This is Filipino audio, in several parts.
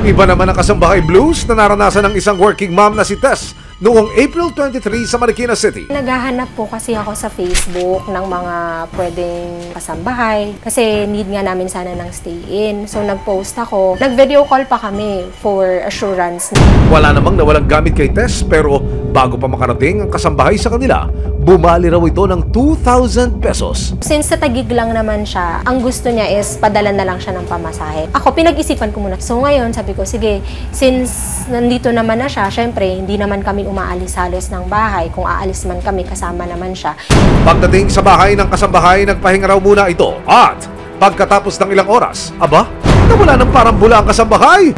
Iba naman ang kasambahay blues na naranasan ng isang working mom na si Tess noong April 23 sa Marikina City. Naghahanap po kasi ako sa Facebook ng mga pwedeng kasambahay kasi need nga namin sana ng stay-in. So nag-post ako. Nag-video call pa kami for assurance. Wala namang nawalang gamit kay Tess pero bago pa makarating ang kasambahay sa kanila, bumali raw ito ng 2,000 pesos. Since sa Taguig lang naman siya, ang gusto niya is padala na lang siya ng pamasahe. Ako, pinag-isipan ko muna. So ngayon, sabi ko, sige, since nandito naman na siya, syempre, hindi naman kami umaalis halos ng bahay. Kung aalis man kami, kasama naman siya. Pagdating sa bahay ng kasambahay, nagpahinga raw muna ito. At pagkatapos ng ilang oras, aba, nawala ng parambula ang kasambahay.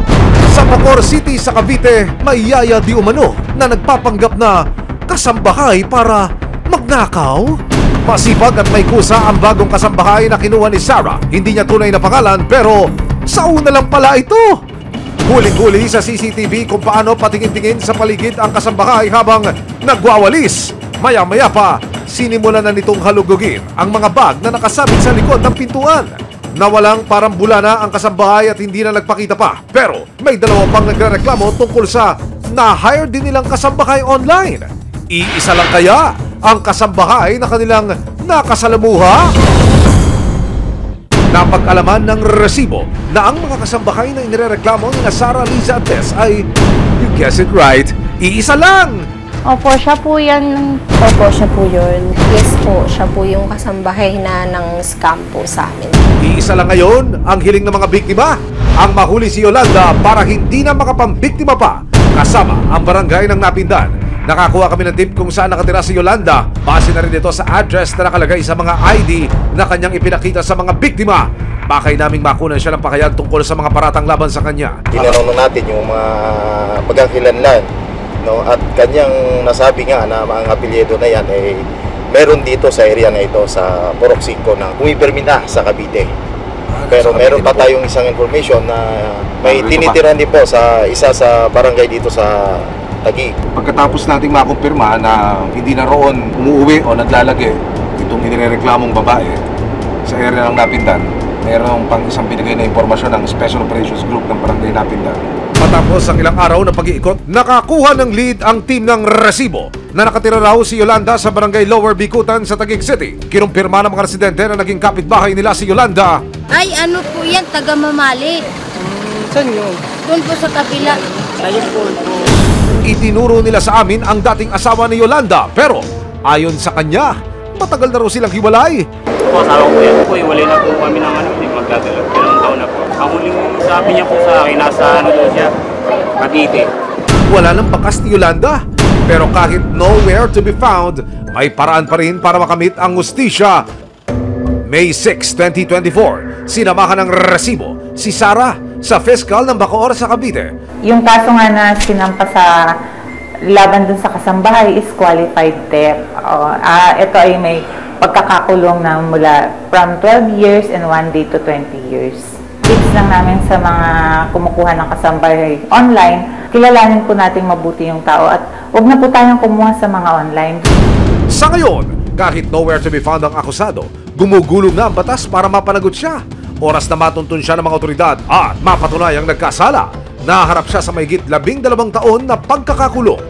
Sa Bacoor City sa Cavite, may yaya di umano na nagpapanggap na kasambahay para magnakaw? Masipag at may kusa ang bagong kasambahay na kinuha ni Sarah. Hindi niya tunay na pangalan pero sa una lang pala ito. Huling-huli sa CCTV kung paano patingin-tingin sa paligid ang kasambahay habang nagwawalis. Maya-maya pa, sinimulan na nitong halugugin ang mga bag na nakasabit sa likod ng pintuan. Nawalang parambula na ang kasambahay at hindi na nagpakita pa. Pero may dalawa pang nagrereklamo tungkol sa na-hire din nilang kasambahay online. Iisa lang kaya ang kasambahay na kanilang nakasalamuha? Napag-alaman ng resibo na ang mga kasambahay na inirereklamo ni Sarah, Liza at Tess ay, you guess it right, iisa lang! Opo, siya po yan. Opo, siya po yun. Yes po, siya po yung kasambahay na ng scam po sa amin. Iisa lang ngayon ang hiling ng mga biktima, ang mahuli si Yolanda para hindi na makapambiktima pa kasama ang barangay ng Napindan. Nakakuha kami ng tip kung saan nakatira si Yolanda. Base na rin ito sa address na nakalagay sa mga ID na kanyang ipinakita sa mga biktima. Bakay naming makunan siya ng pakayag tungkol sa mga paratang laban sa kanya. Tinanong natin yung mga pagkakilanlan, no? At kanyang nasabi nga na mga apelyido na yan ay meron dito sa area na ito sa Purok 5 na pumipirmina sa Cavite. Pero meron pa tayong isang information na may tinitiran din po sa isa sa barangay dito sa Taguig. Pagkatapos nating makumpirma na hindi na roon umuwi o naglalagay itong inireklamong babae sa area ng Napindan, mayroong pang isang binigay na impormasyon ng Special Operations Group ng Barangay Napindan. Matapos ang ilang araw na pag-iikot, nakakuha ng lead ang team ng resibo na nakatira raw si Yolanda sa Barangay Lower Bicutan sa Taguig City. Kinumpirma ng mga residente na naging kapitbahay nila si Yolanda. Ay, ano po yan? Taga Mamali. Saan yun? Doon po sa kabila. Ayun po. Itinuro nila sa amin ang dating asawa ni Yolanda pero ayon sa kanya, matagal na raw silang hiwalay. Po, asawa ko yan po. Iwalay na po kami ng magdadalag. Ilang taon na po. Ang huling sabi niya po sa akin, nasa doon siya, Cavite. Wala nang bakas ni Yolanda pero kahit nowhere to be found, may paraan pa rin para makamit ang hustisya. May 6, 2024, sinamahan ng resibo si Sarah sa fiscal ng Bacoor sa Cavite. Yung kaso nga na sinampa sa laban dun sa kasambahay is qualified theft. Ito ay may pagkakakulong na mula from 12 years and 1 day to 20 years. Tips lang namin sa mga kumukuha ng kasambahay online, kilalanin po natin mabuti yung tao at huwag na po tayong kumuha sa mga online. Sa ngayon, kahit nowhere to be found ang akusado, gumugulong na ang batas para mapanagot siya. Oras na matuntun siya ng mga otoridad at mapatunayang nagkasala. Naharap siya sa mahigit 12 taon na pagkakakulong.